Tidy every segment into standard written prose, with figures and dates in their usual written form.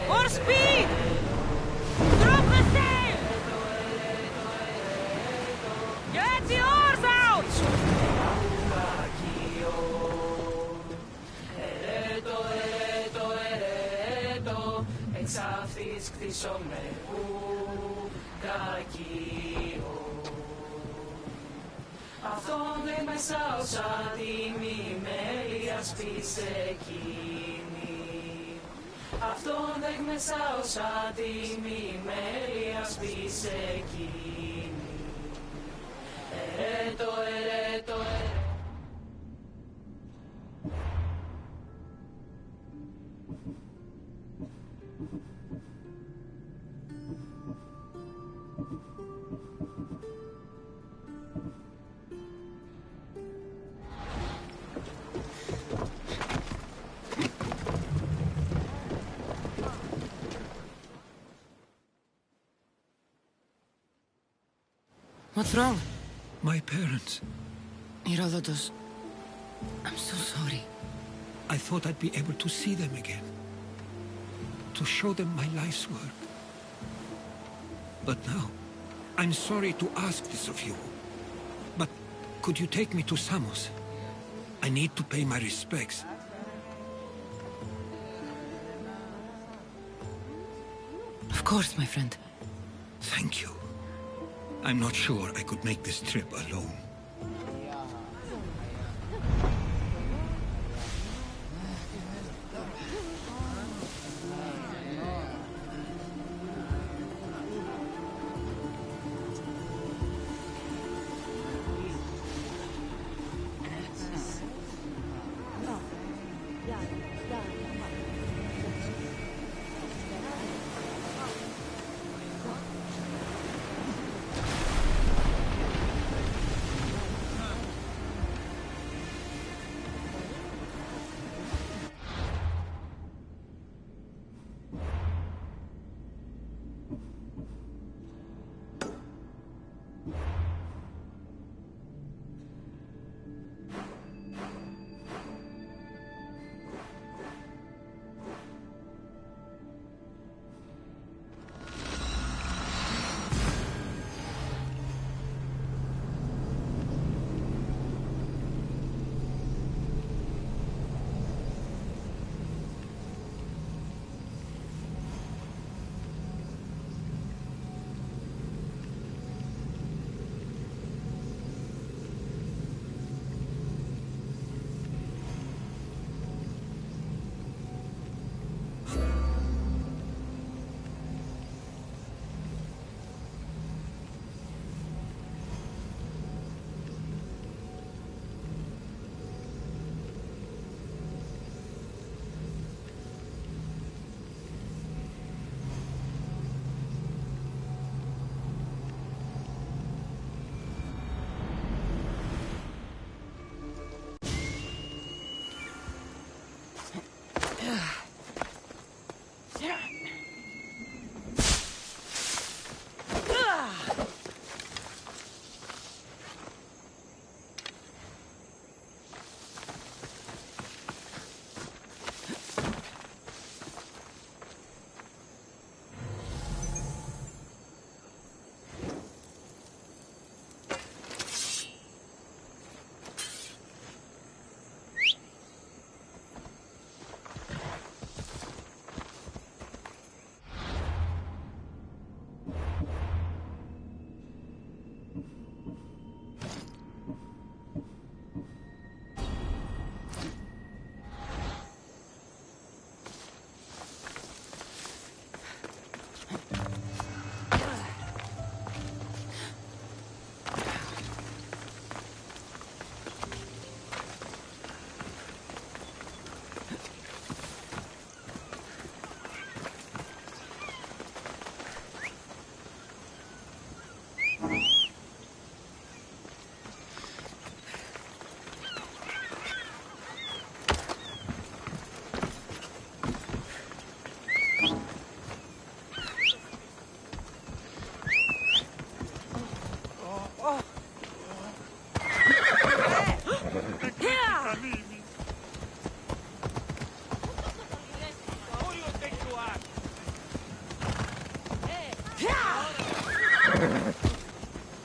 More speed! Drop the sail! Get the oars out! Εξ αυτής κτίσομαι ουδακείο. Αυτόν δε μέσα ως άτιμη μέλιας πεις εκείνη. Αυτόν δε μέσα ως άτιμη μέλιας πεις εκείνη. Ερέτο, ερέτο, ερέτο. What's wrong? My parents. Herodotus, I'm so sorry. I thought I'd be able to see them again. To show them my life's work. But now, I'm sorry to ask this of you. But could you take me to Samos? I need to pay my respects. Of course, my friend. Thank you. I'm not sure I could make this trip alone.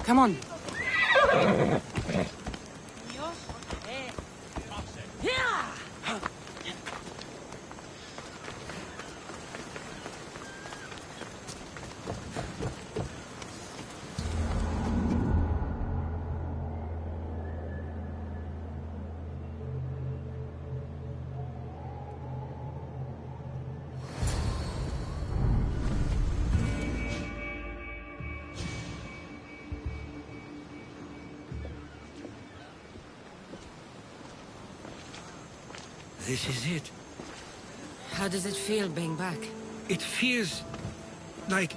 Come on. This is it. How does it feel being back? It feels like...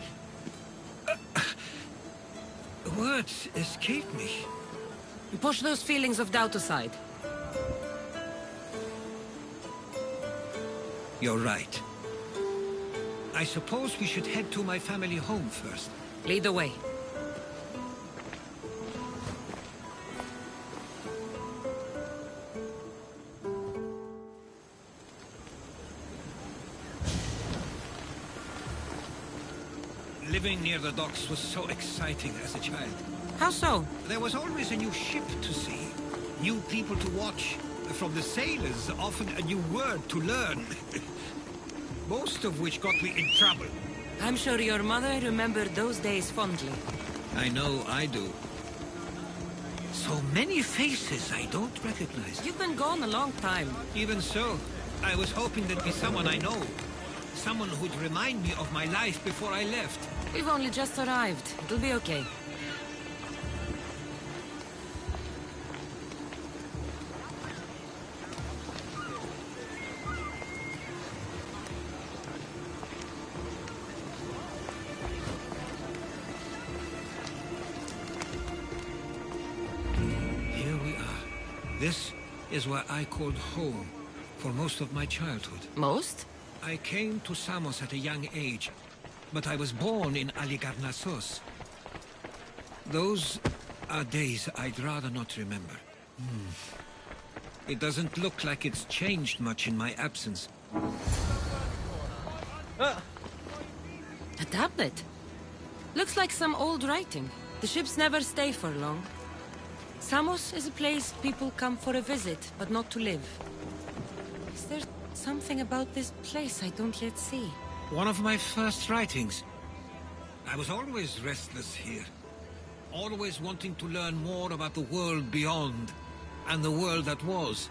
words escape me. Push those feelings of doubt aside. You're right. I suppose we should head to my family home first. Lead the way. Living near the docks was so exciting as a child. How so? There was always a new ship to see, new people to watch. From the sailors, often a new word to learn. Most of which got me in trouble. I'm sure your mother remembered those days fondly. I know I do. So many faces I don't recognize. You've been gone a long time. Even so, I was hoping there'd be someone I know. Someone who'd remind me of my life before I left. We've only just arrived. It'll be okay. Here we are. This is where I called home for most of my childhood. Most? I came to Samos at a young age, but I was born in Halicarnassos. Those are days I'd rather not remember. It doesn't look like it's changed much in my absence. A tablet? Looks like some old writing. The ships never stay for long. Samos is a place people come for a visit, but not to live. Is there something about this place I don't yet see? One of my first writings. I was always restless here. Always wanting to learn more about the world beyond, and the world that was.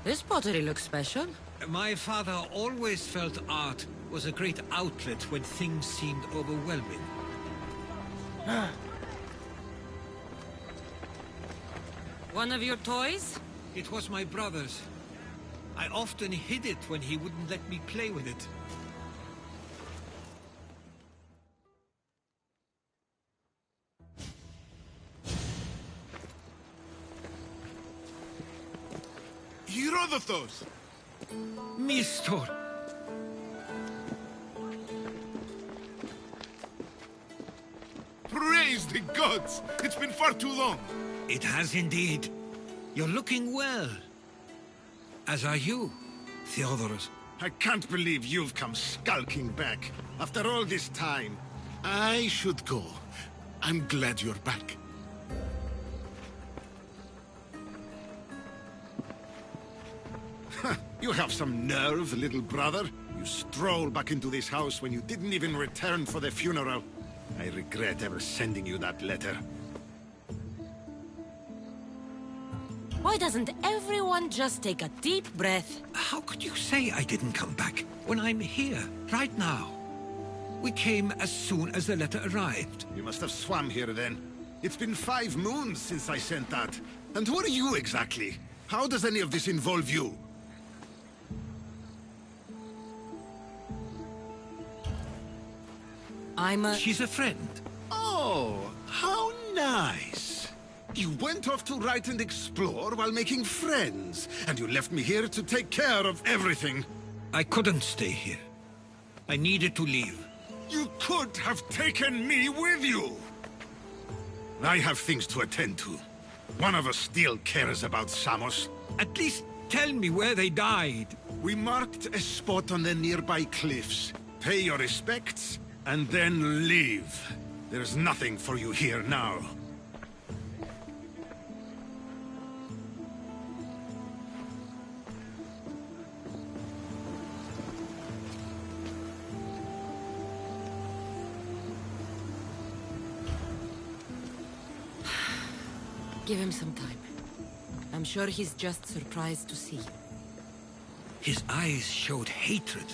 This pottery looks special. My father always felt art was a great outlet when things seemed overwhelming. One of your toys? It was my brother's. I often hid it when he wouldn't let me play with it. Herodotos! Mistor! Praise the gods! It's been far too long! It has indeed. You're looking well. As are you, Theodoros. I can't believe you've come skulking back. After all this time, I should go. I'm glad you're back. You have some nerve, little brother. You stroll back into this house when you didn't even return for the funeral. I regret ever sending you that letter. Why doesn't everyone just take a deep breath? How could you say I didn't come back when I'm here, right now? We came as soon as the letter arrived. You must have swam here then. It's been 5 moons since I sent that. And who are you exactly? How does any of this involve you? She's a friend. Oh, how nice. You went off to write and explore while making friends, and you left me here to take care of everything. I couldn't stay here. I needed to leave. You could have taken me with you. I have things to attend to. One of us still cares about Samos. At least tell me where they died. We marked a spot on the nearby cliffs. Pay your respects, and then leave. There's nothing for you here now. Give him some time. I'm sure he's just surprised to see you. His eyes showed hatred.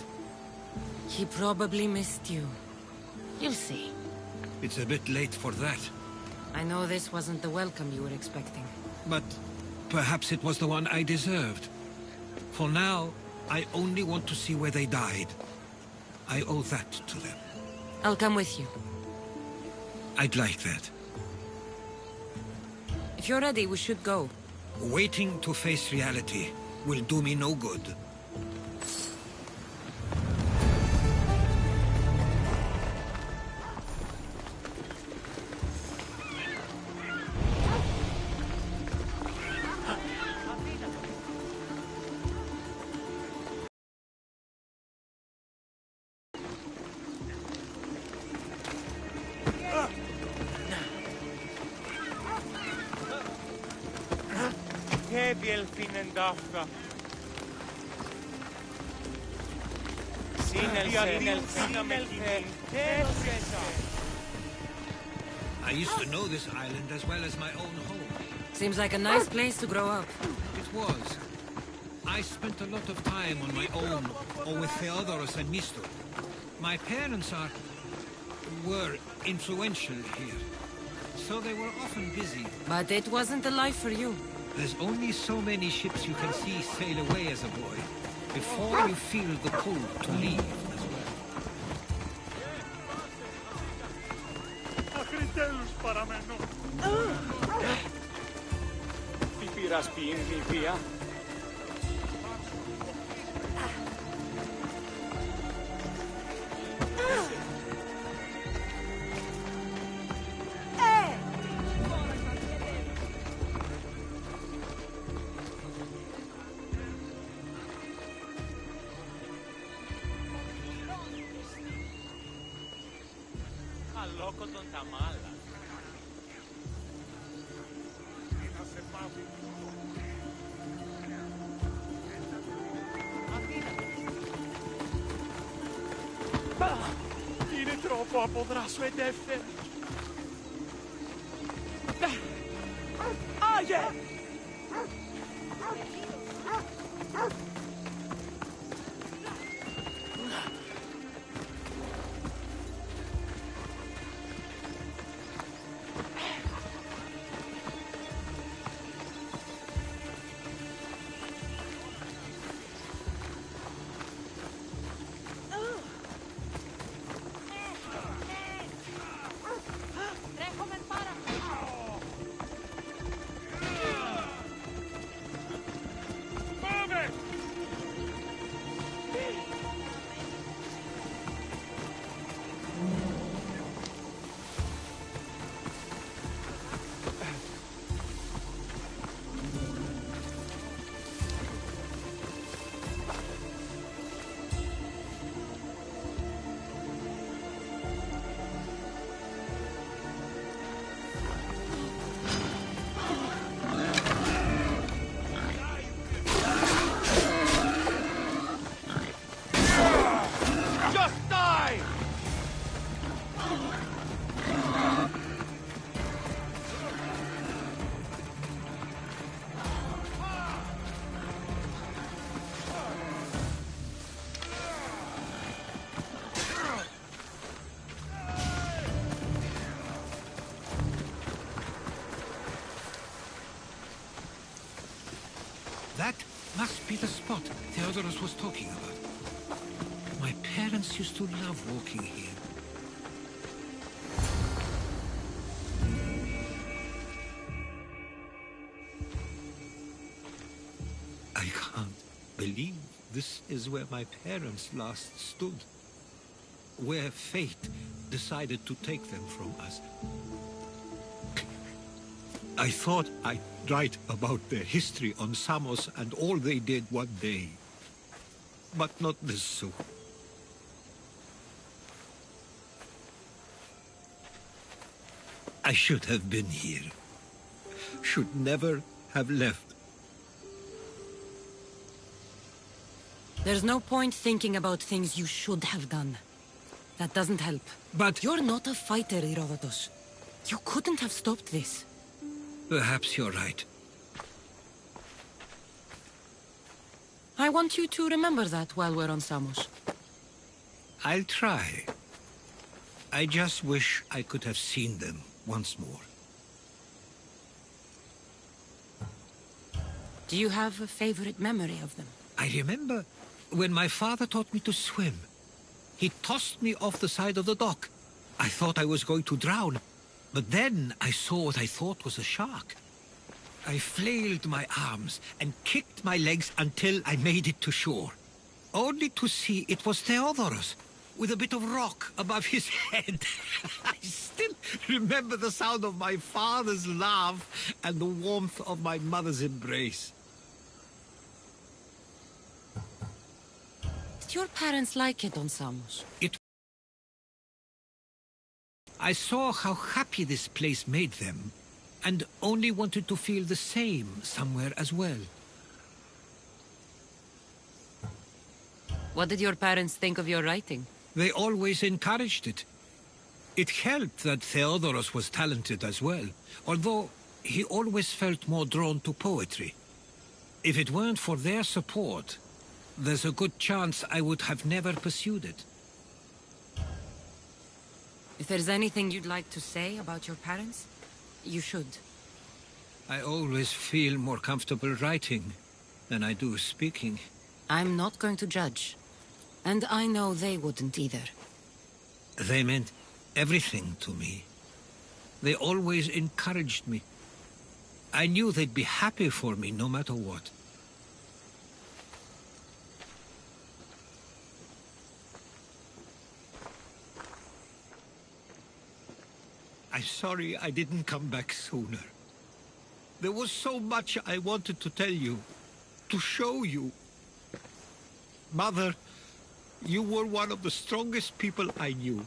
He probably missed you. You'll see. It's a bit late for that. I know this wasn't the welcome you were expecting. But perhaps it was the one I deserved. For now, I only want to see where they died. I owe that to them. I'll come with you. I'd like that. If you're ready, we should go. Waiting to face reality will do me no good. I used to know this island as well as my own home. Seems like a nice place to grow up. It was. I spent a lot of time on my own, or with Theodoros and Mistor. My parents were influential here, so they were often busy. But it wasn't the life for you. There's only so many ships you can see sail away as a boy, before you feel the pull to leave as well. Τι πήρας ποιήν, Νηπία? Αλόκοτον τα μάλα. Είναι τρόπο αποδράσου εντεύθερ. Άγε! That must be the spot Theodoros was talking about. My parents used to love walking here. I can't believe this is where my parents last stood. Where fate decided to take them from us. I thought I'd write about their history on Samos and all they did one day. But not this soon. I should have been here. Should never have left. There's no point thinking about things you should have done. That doesn't help. But You're not a fighter, Herodotus. You couldn't have stopped this. Perhaps you're right. I want you to remember that while we're on Samos. I'll try. I just wish I could have seen them once more. Do you have a favorite memory of them? I remember when my father taught me to swim. He tossed me off the side of the dock. I thought I was going to drown, but then I saw what I thought was a shark. I flailed my arms and kicked my legs until I made it to shore, only to see it was Theodoros, with a bit of rock above his head. I still remember the sound of my father's laugh and the warmth of my mother's embrace. Did your parents like it on Samos? I saw how happy this place made them, and only wanted to feel the same somewhere as well. What did your parents think of your writing? They always encouraged it. It helped that Theodoros was talented as well, although he always felt more drawn to poetry. If it weren't for their support, there's a good chance I would have never pursued it. If there's anything you'd like to say about your parents, you should. I always feel more comfortable writing than I do speaking. I'm not going to judge. And I know they wouldn't either. They meant everything to me. They always encouraged me. I knew they'd be happy for me no matter what. I'm sorry I didn't come back sooner. There was so much I wanted to tell you, to show you. Mother, you were one of the strongest people I knew.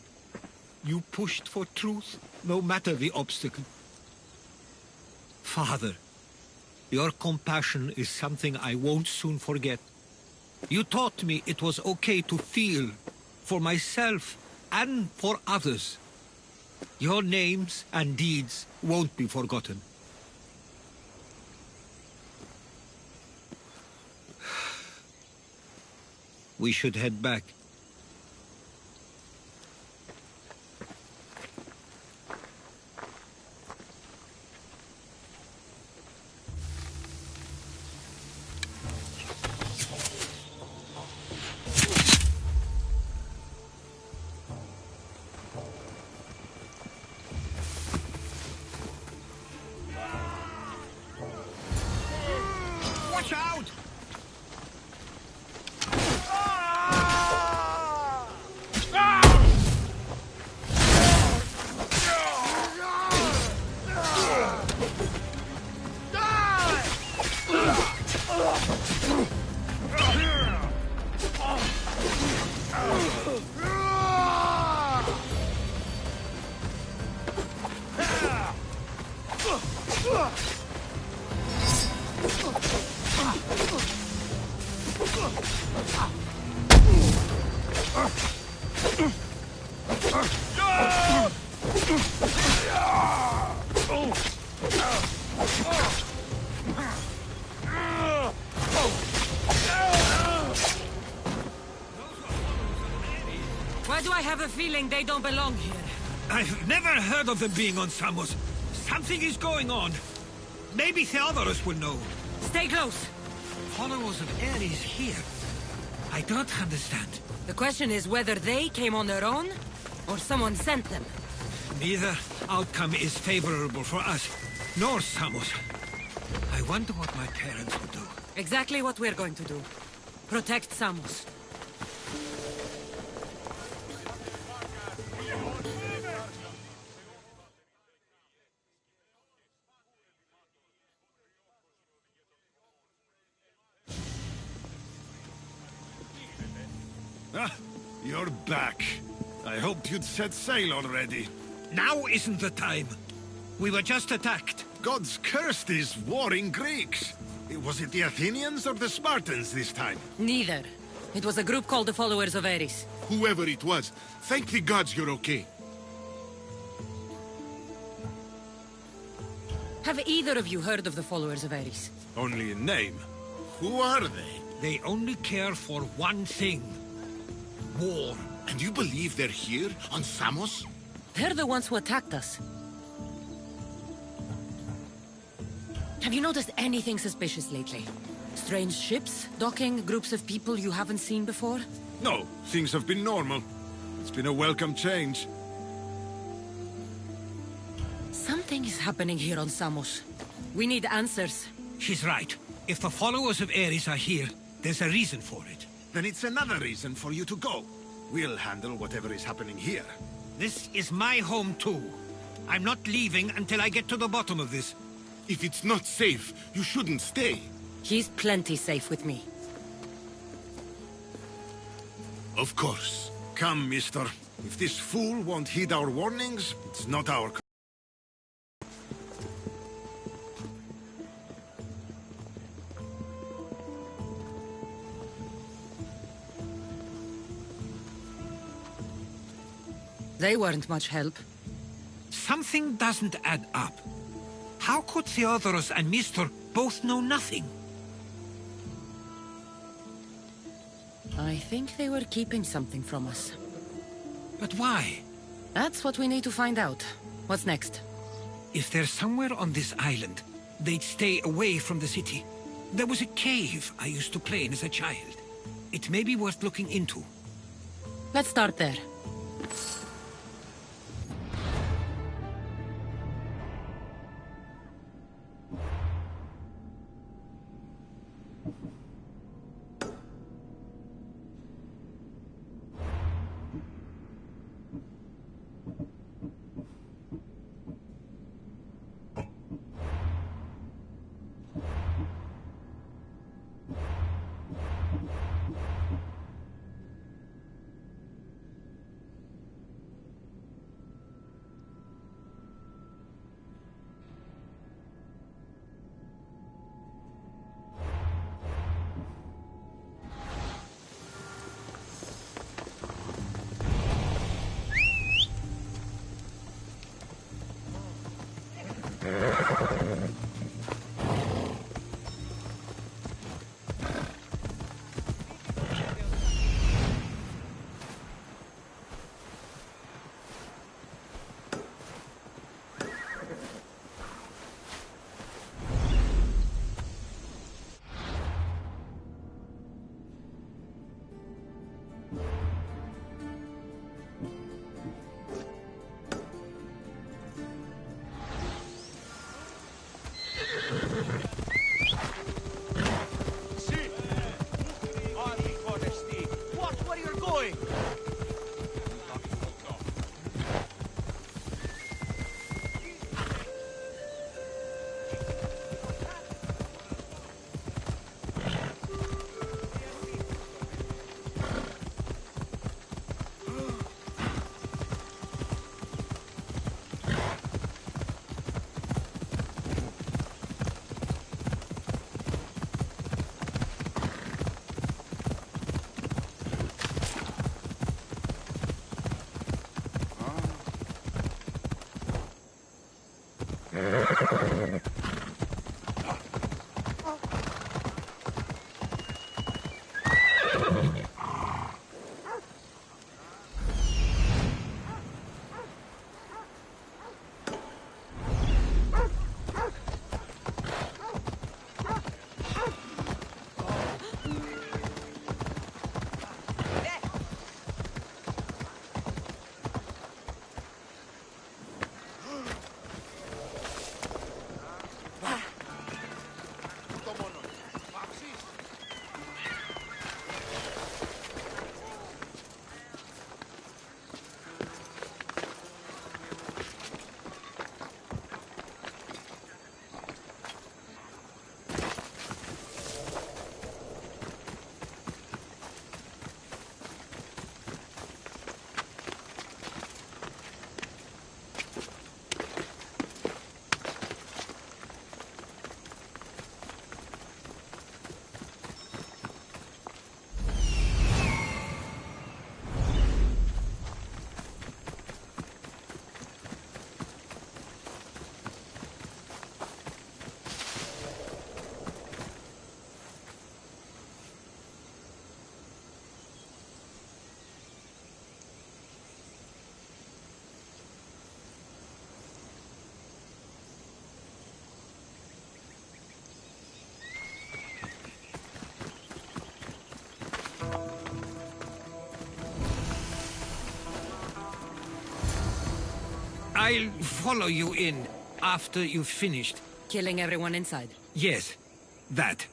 You pushed for truth, no matter the obstacle. Father, your compassion is something I won't soon forget. You taught me it was okay to feel, for myself and for others. Your names and deeds won't be forgotten. We should head back. Watch out! Why do I have a feeling they don't belong here? I've never heard of them being on Samos. Something is going on. Maybe Theodoros will know. Stay close. Followers of Ares here. I don't understand. The question is whether they came on their own, or someone sent them. Neither outcome is favorable for us, nor Samos. I wonder what my parents would do. Exactly what we're going to do. Protect Samos. Ah, you're back. I hoped you'd set sail already. Now isn't the time. We were just attacked. Gods cursed these warring Greeks. Was it the Athenians or the Spartans this time? Neither. It was a group called the Followers of Ares. Whoever it was, thank the gods you're okay. Have either of you heard of the followers of Ares? Only in name. Who are they? They only care for one thing. War. And you believe they're here, on Samos? They're the ones who attacked us. Have you noticed anything suspicious lately? Strange ships, docking, groups of people you haven't seen before? No, things have been normal. It's been a welcome change. Something is happening here on Samos. We need answers. She's right. If the followers of Ares are here, there's a reason for it. Then it's another reason for you to go. We'll handle whatever is happening here. This is my home too. I'm not leaving until I get to the bottom of this. If it's not safe, you shouldn't stay. He's plenty safe with me. Of course. Come, mister. If this fool won't heed our warnings, it's not our... They weren't much help. Something doesn't add up. How could Theodoros and Mistor both know nothing? I think they were keeping something from us. But why? That's what we need to find out. What's next? If they're somewhere on this island, they'd stay away from the city. There was a cave I used to play in as a child. It may be worth looking into. Let's start there. I'll follow you in after you've finished. Killing everyone inside. Yes, that.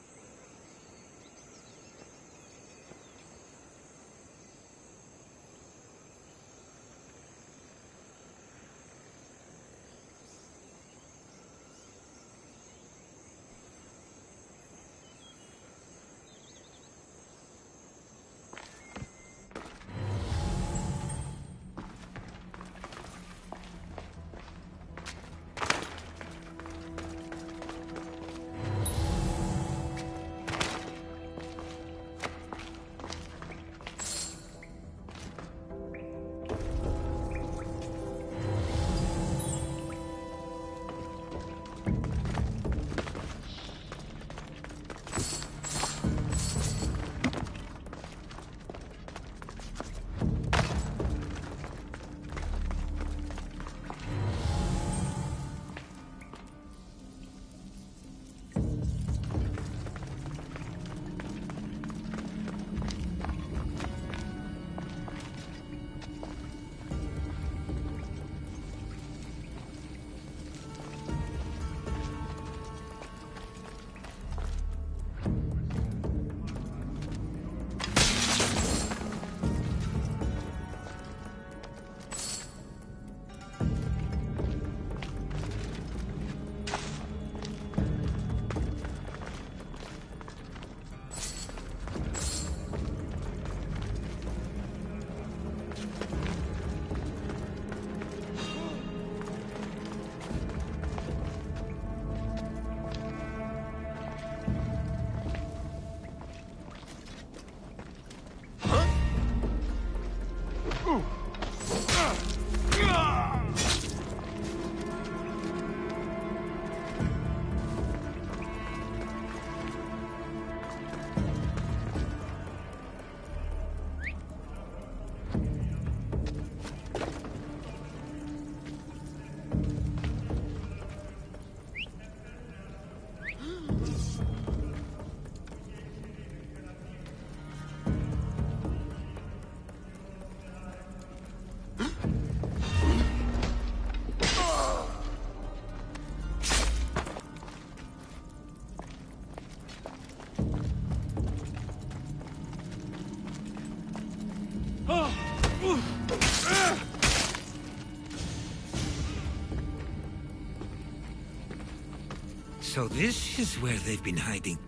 So this is where they've been hiding.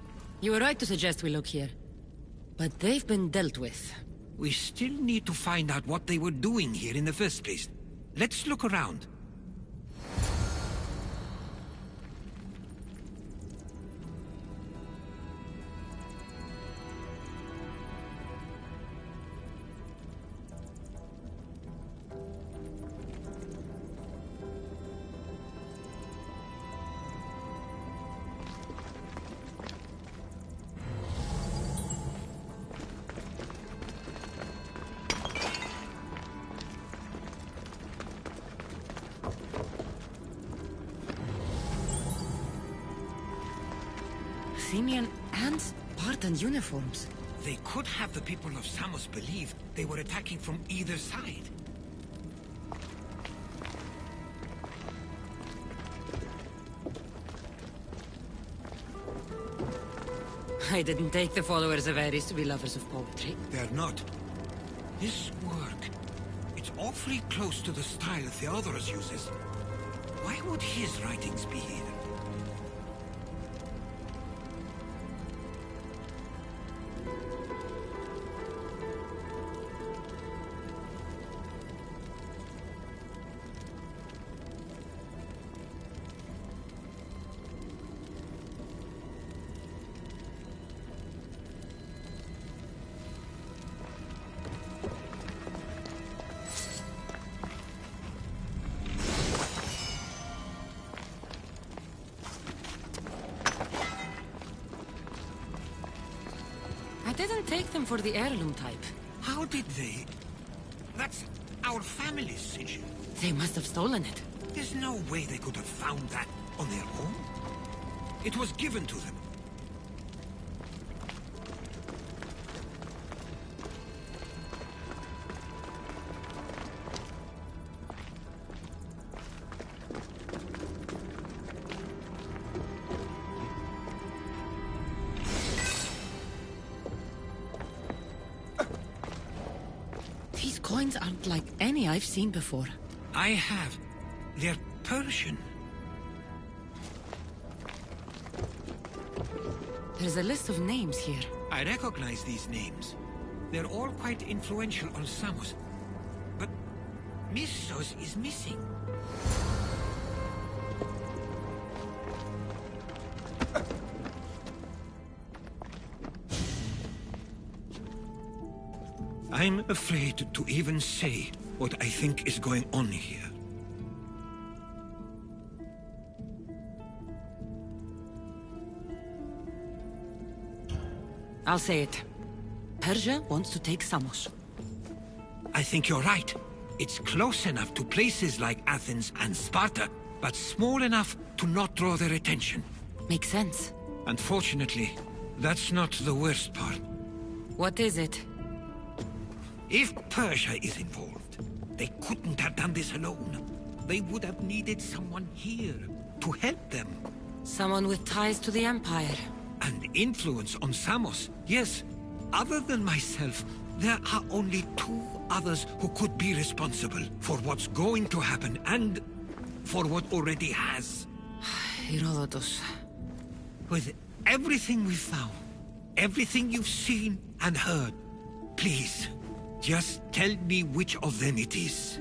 You were right to suggest we look here. But they've been dealt with. We still need to find out what they were doing here in the first place. Let's look around. Athenian and Spartan uniforms. They could have the people of Samos believe they were attacking from either side. I didn't take the followers of Ares to be lovers of poetry. They're not. This work, it's awfully close to the style Theodorus uses. Why would his writings be here? I didn't take them for the heirloom type. How did they? That's our family's sigil. They must have stolen it. There's no way they could have found that on their own. It was given to them. coins aren't like any I've seen before. I have. They're Persian. There's a list of names here. I recognize these names. They're all quite influential on Samos. But Missos is missing. I'm afraid to even say what I think is going on here. I'll say it. Persia wants to take Samos. I think you're right. It's close enough to places like Athens and Sparta, but small enough to not draw their attention. Makes sense. Unfortunately, that's not the worst part. What is it? If Persia is involved, they couldn't have done this alone. They would have needed someone here to help them. Someone with ties to the Empire. And influence on Samos, yes. Other than myself, there are only two others who could be responsible for what's going to happen and for what already has. Herodotus. With everything we've found, everything you've seen and heard, please, just tell me which of them it is.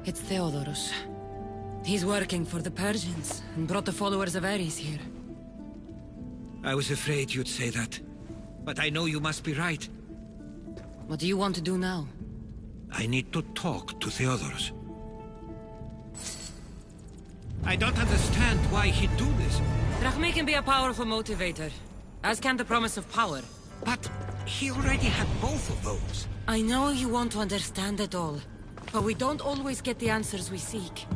It's Theodorus. He's working for the Persians and brought the followers of Ares here. I was afraid you'd say that. But I know you must be right. What do you want to do now? I need to talk to Theodorus. I don't understand why he'd do this. Drachmae can be a powerful motivator, as can the promise of power. But he already had both of those. I know you want to understand it all, but we don't always get the answers we seek.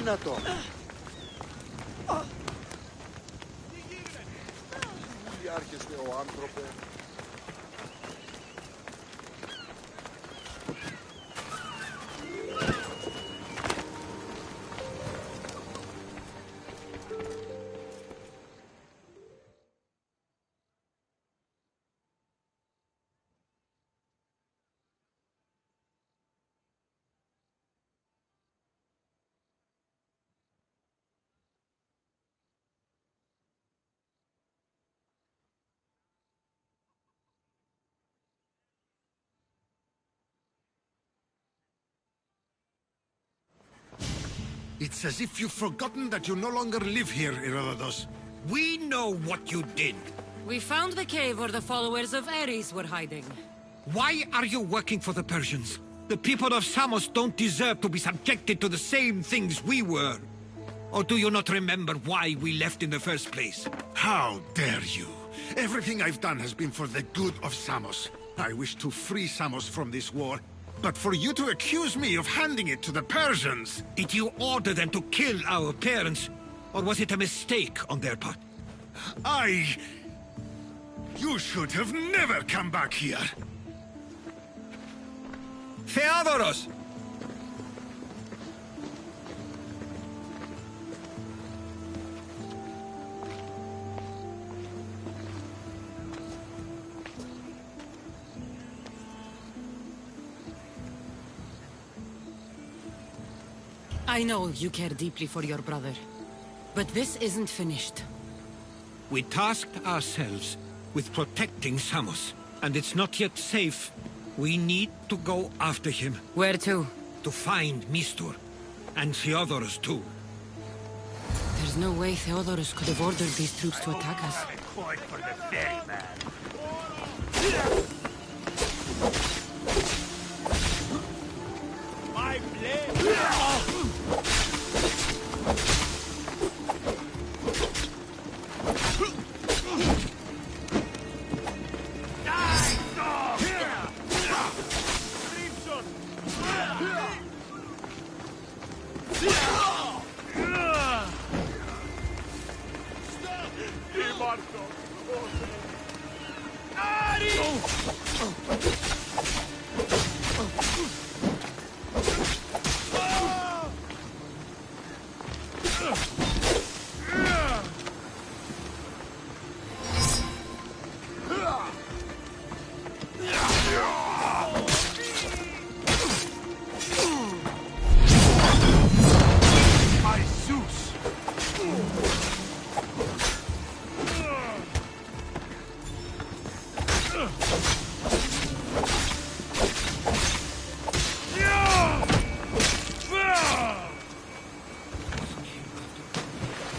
αδύνατο. Τι άρχεστε ο άνθρωπε. It's as if you've forgotten that you no longer live here, Herodotus. We know what you did. We found the cave where the followers of Ares were hiding. Why are you working for the Persians? The people of Samos don't deserve to be subjected to the same things we were. Or do you not remember why we left in the first place? How dare you? Everything I've done has been for the good of Samos. I wish to free Samos from this war. But for you to accuse me of handing it to the Persians... Did you order them to kill our parents? Or was it a mistake on their part? You should have never come back here! Theodoros! I know you care deeply for your brother, but this isn't finished. We tasked ourselves with protecting Samos, and it's not yet safe. We need to go after him. Where to? To find Mistur. And Theodoros too. There's no way Theodorus could have ordered these troops to attack us. My blade!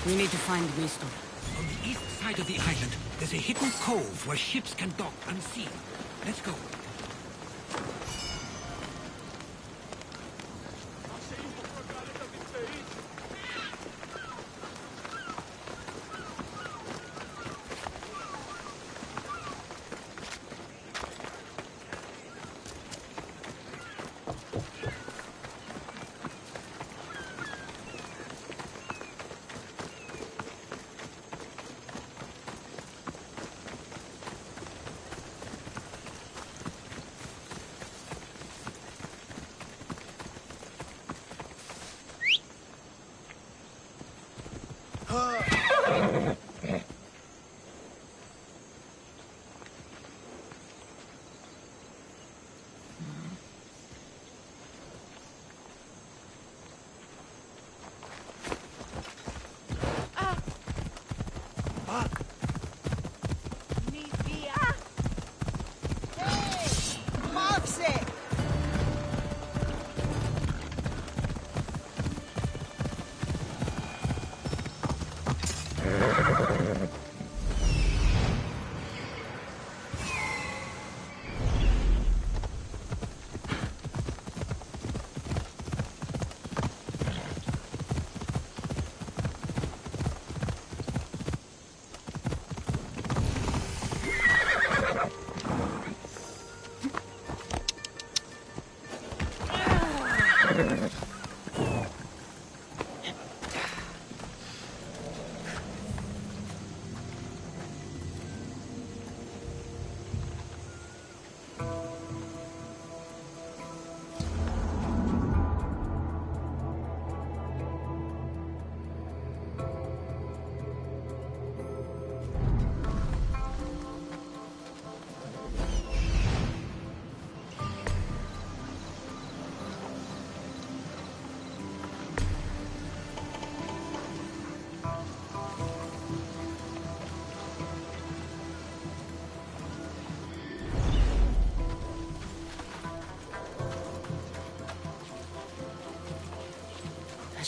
We need to find Mistor. On the east side of the island, there's a hidden cove where ships can dock unseen. Let's go.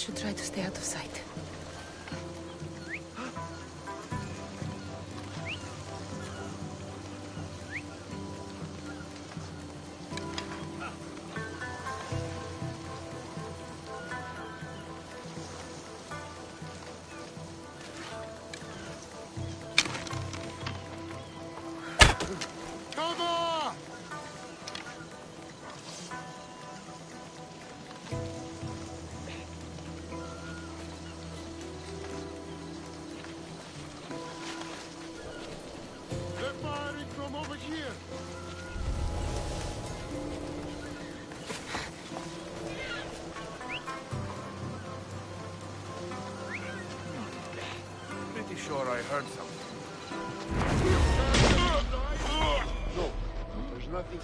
should try to stay out of sight. Sure, I heard something. No, there's nothing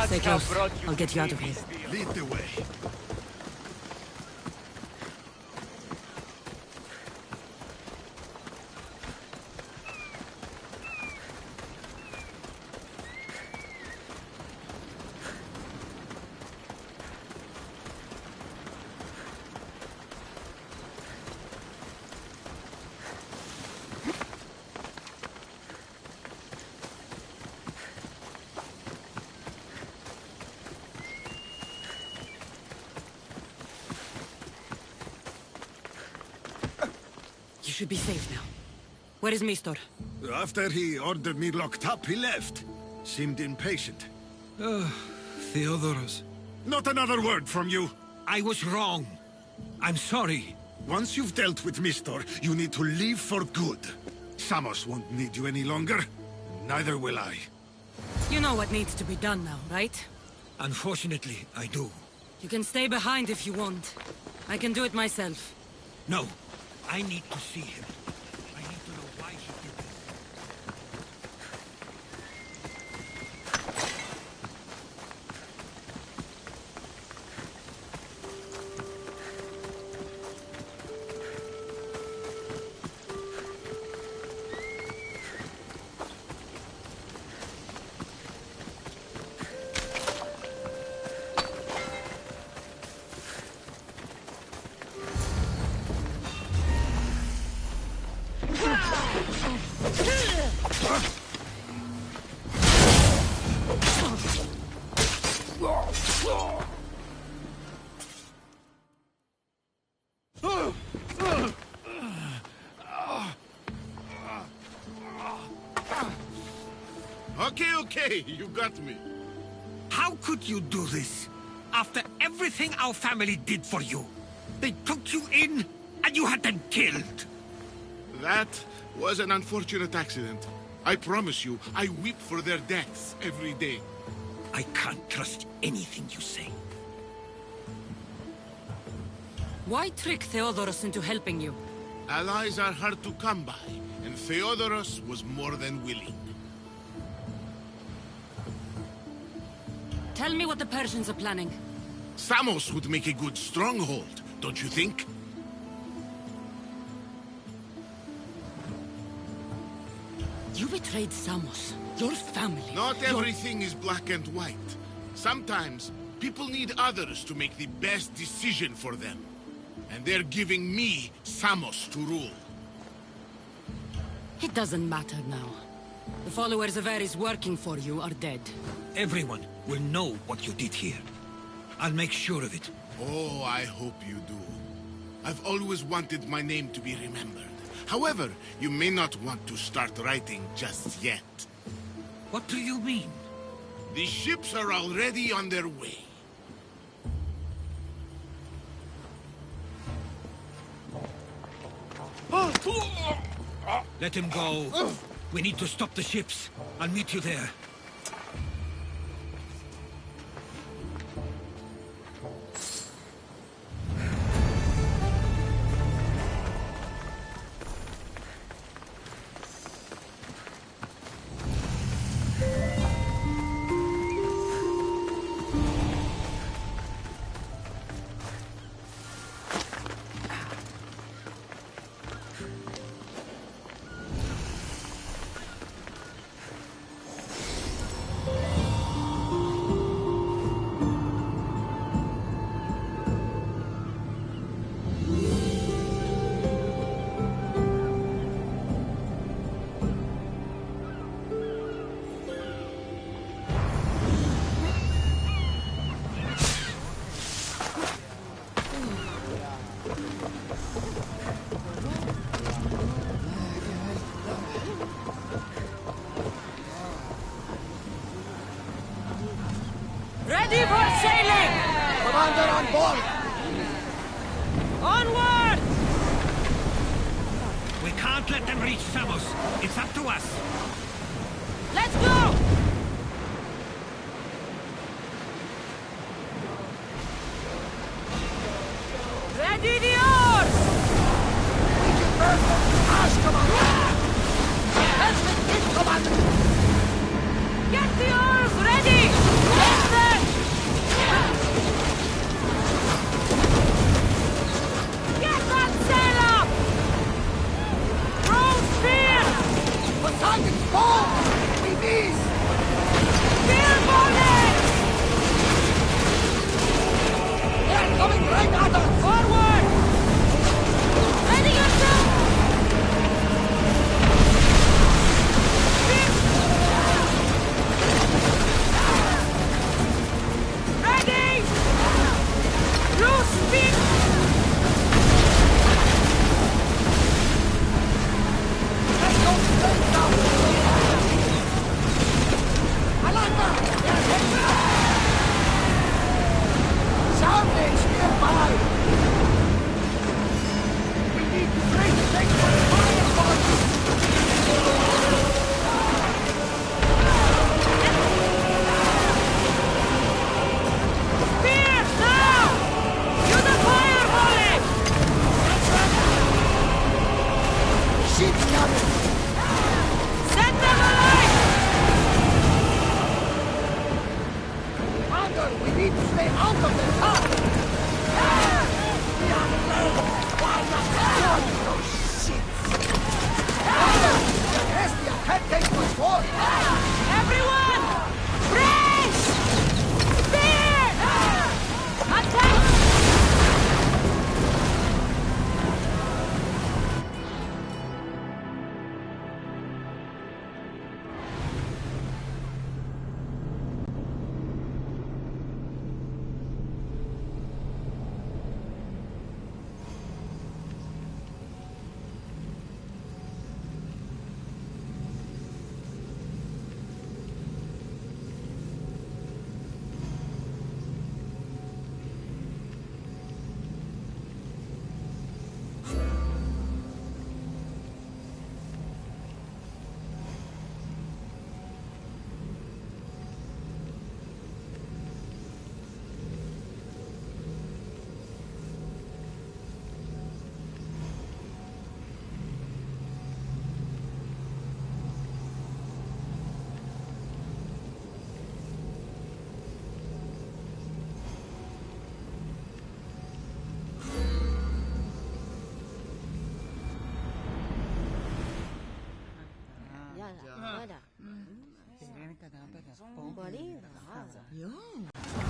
Stay close. I'll get you out of here. Lead the way. You should be safe now. Where is Mistor? After he ordered me locked up, he left. Seemed impatient. Theodoros. Not another word from you. I was wrong. I'm sorry. Once you've dealt with Mistor, you need to leave for good. Samos won't need you any longer. Neither will I. You know what needs to be done now, right? Unfortunately, I do. You can stay behind if you want. I can do it myself. No, I need to see him. I need to know why he did this. Okay, you got me. How could you do this? After everything our family did for you. They took you in, and you had them killed. That was an unfortunate accident. I promise you, I weep for their deaths every day. I can't trust anything you say. Why trick Theodoros into helping you? Allies are hard to come by, and Theodoros was more than willing. Tell me what the Persians are planning. Samos would make a good stronghold, don't you think? You betrayed Samos, your family. Not everything is black and white. Sometimes, people need others to make the best decision for them. And they're giving me Samos to rule. It doesn't matter now. The followers of Ares working for you are dead. Everyone will know what you did here. I'll make sure of it. Oh, I hope you do. I've always wanted my name to be remembered. However, you may not want to start writing just yet. What do you mean? The ships are already on their way. Let him go. We need to stop the ships. I'll meet you there. Ready for sailing! Commander on board! Onward! We can't let them reach Samos. It's up to us. Let's go! Ready the oars! Ash, Commander! Helmet hit, Commander! Get the oars ready! Listen! Get that sail up! Throw spears! Poseidon's ball! We miss! Spear bonnets! They're coming right at us! Forward! Ready yourself! Ready! Loose speed! Let's go straight down! Alanda! They're hitting! Soundings nearby! We need to break things for the firebox! Spears now! Use the fire volley! Ship's coming! Set them alight! Commander, we need to stay out of the town! We are late! Why not? Those shits! Commander! The Hestia can't take much more! Everyone! Brace! Spear! Attack!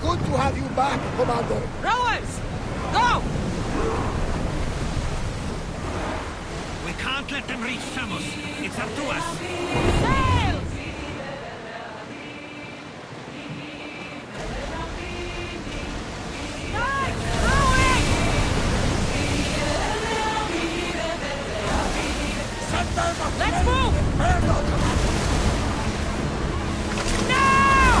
Good to have you back, Commander! Rowers! Go! We can't let them reach Samos. It's up to us. Sail! Guys, rowing! Let's move! Now!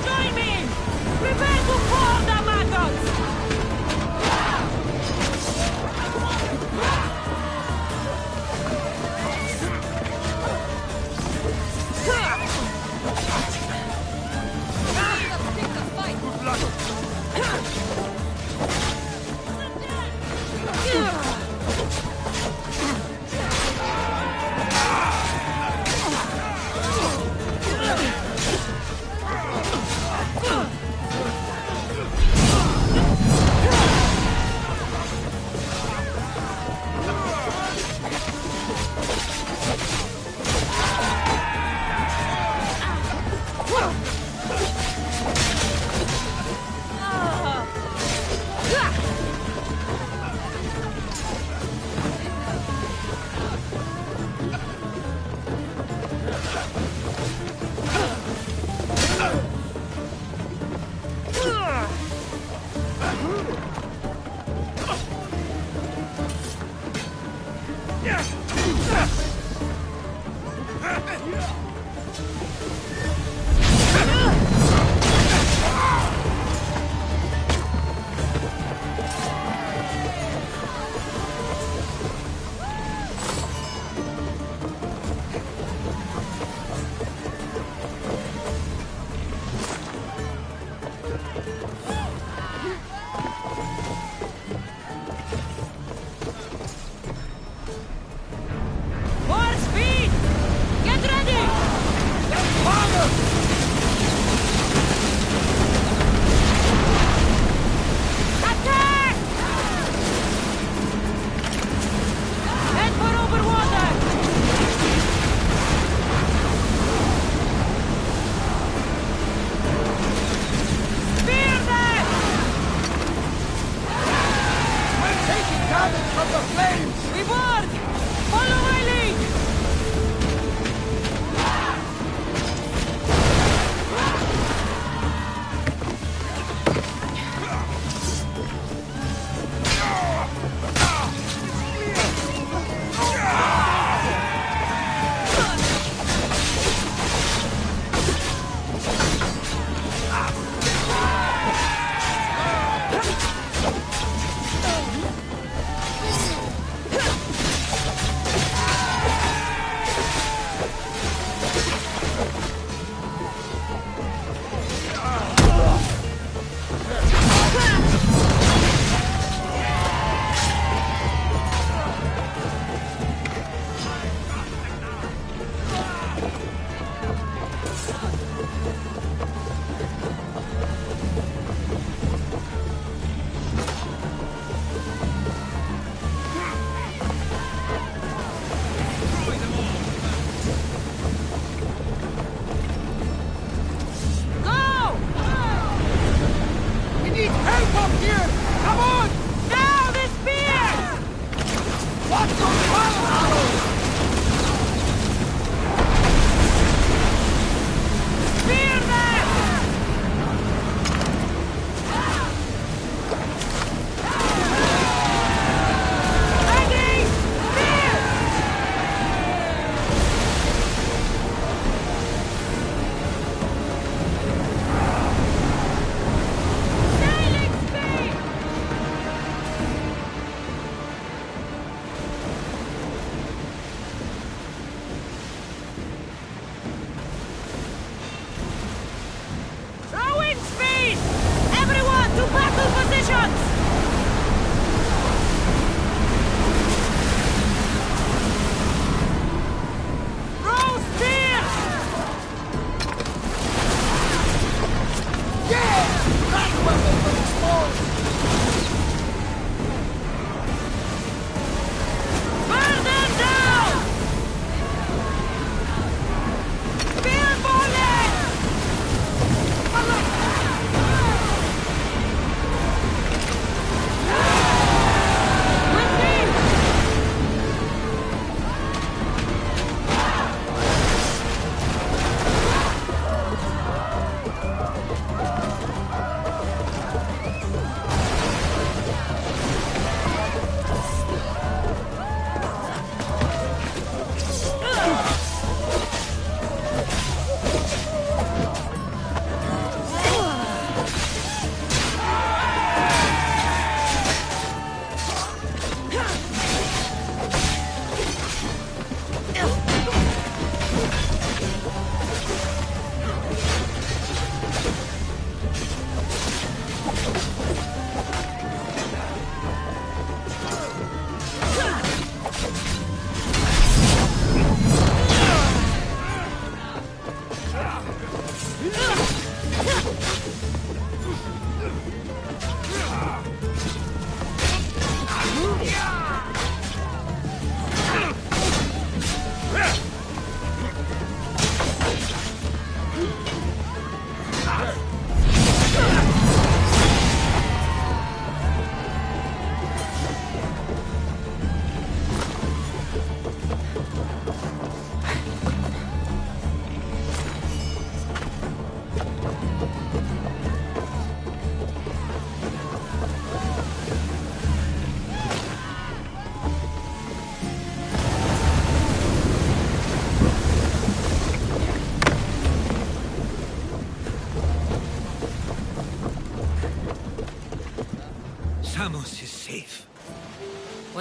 Join me! Prepare to fall the maggots! More speed! Get ready!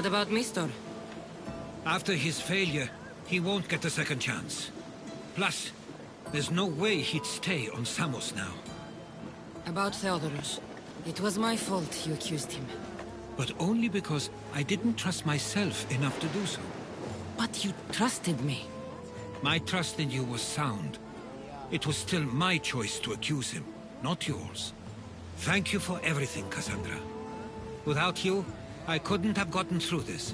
What about Mistor? After his failure, he won't get a second chance. Plus, there's no way he'd stay on Samos now. About Theodoros. It was my fault you accused him. But only because I didn't trust myself enough to do so. But you trusted me. My trust in you was sound. It was still my choice to accuse him, not yours. Thank you for everything, Cassandra. Without you, I couldn't have gotten through this.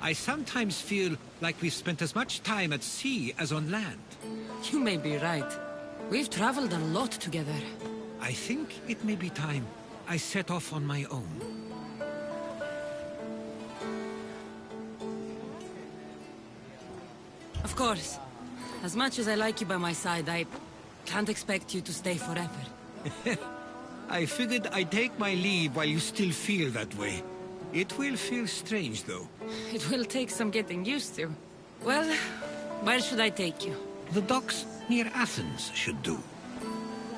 I sometimes feel like we've spent as much time at sea as on land. You may be right. We've traveled a lot together. I think it may be time I set off on my own. Of course. As much as I like you by my side, I can't expect you to stay forever. I figured I'd take my leave while you still feel that way. It will feel strange, though. It will take some getting used to. Well, where should I take you? The docks near Athens should do.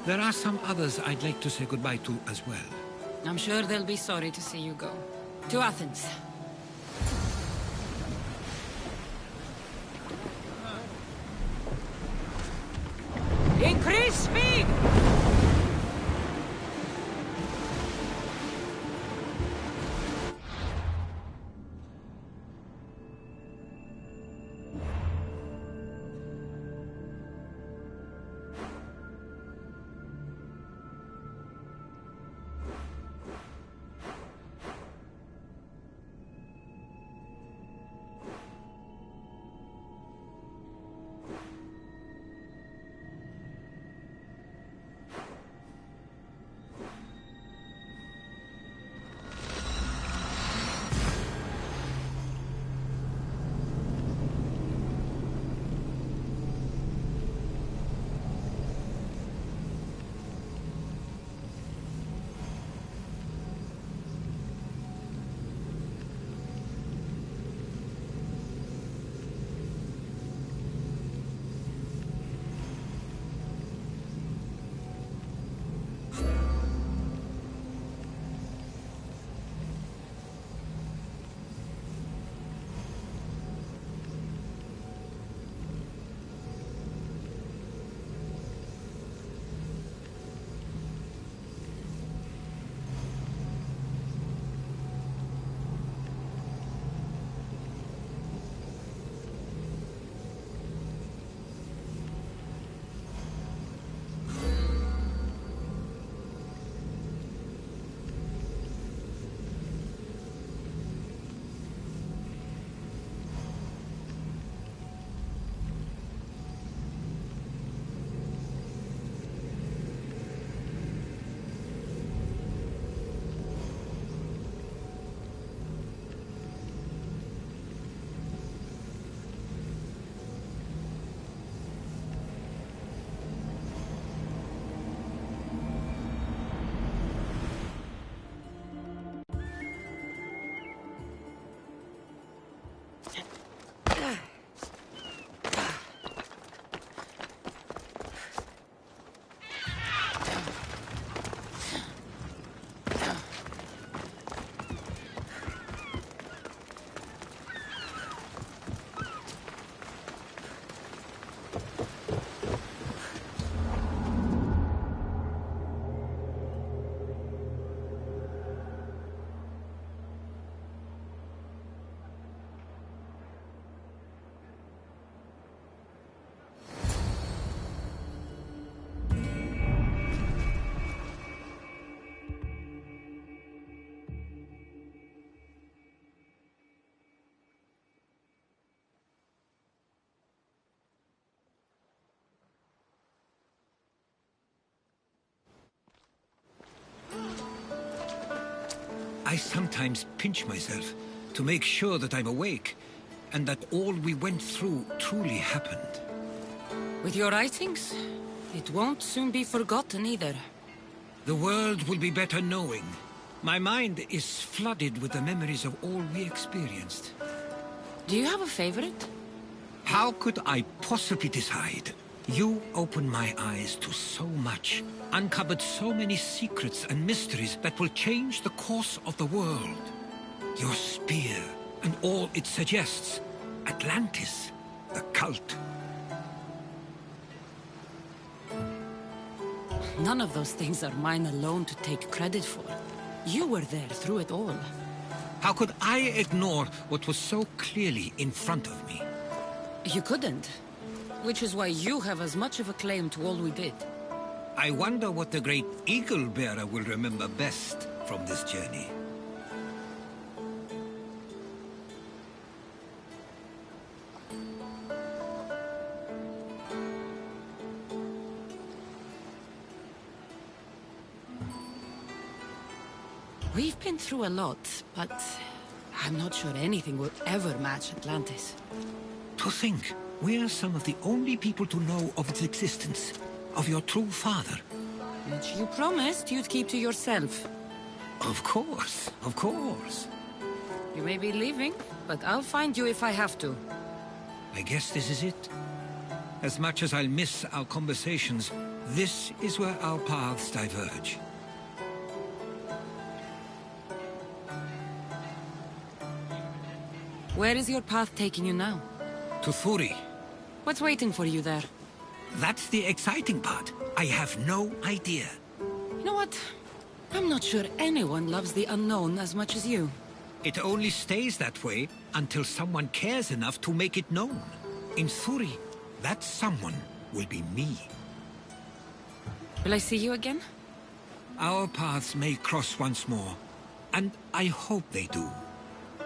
There are some others I'd like to say goodbye to as well. I'm sure they'll be sorry to see you go. To Athens. Increase speed! I sometimes pinch myself to make sure that I'm awake, and that all we went through truly happened. With your writings, it won't soon be forgotten either. The world will be better knowing. My mind is flooded with the memories of all we experienced. Do you have a favorite? How could I possibly decide? You opened my eyes to so much, uncovered so many secrets and mysteries that will change the course of the world. Your spear, and all it suggests. Atlantis, the cult. None of those things are mine alone to take credit for. You were there through it all. How could I ignore what was so clearly in front of me? You couldn't. Which is why you have as much of a claim to all we did. I wonder what the great Eagle Bearer will remember best from this journey. We've been through a lot, but I'm not sure anything will ever match Atlantis. To think, we're some of the only people to know of its existence, of your true father. Which you promised you'd keep to yourself. Of course, of course. You may be leaving, but I'll find you if I have to. I guess this is it. As much as I'll miss our conversations, this is where our paths diverge. Where is your path taking you now? To Thuri. What's waiting for you there? That's the exciting part. I have no idea. You know what? I'm not sure anyone loves the unknown as much as you. It only stays that way until someone cares enough to make it known. In Thuri, that someone will be me. Will I see you again? Our paths may cross once more, and I hope they do.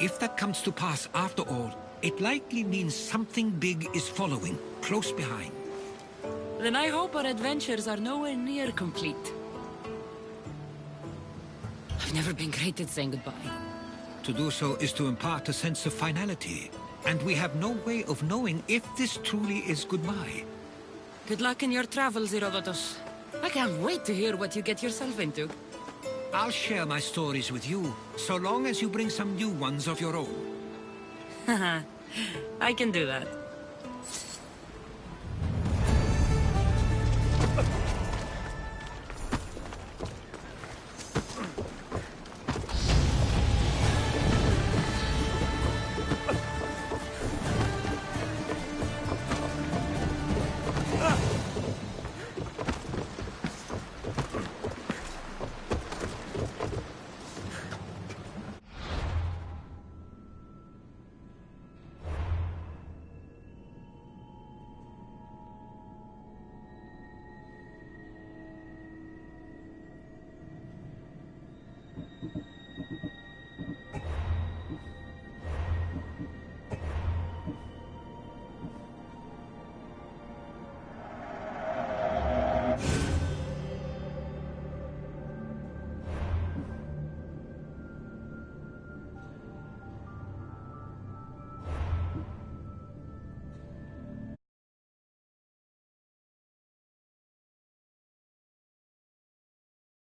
If that comes to pass after all, it likely means something big is following, close behind. Then I hope our adventures are nowhere near complete. I've never been great at saying goodbye. To do so is to impart a sense of finality, and we have no way of knowing if this truly is goodbye. Good luck in your travels, Herodotus. I can't wait to hear what you get yourself into. I'll share my stories with you, so long as you bring some new ones of your own. I can do that.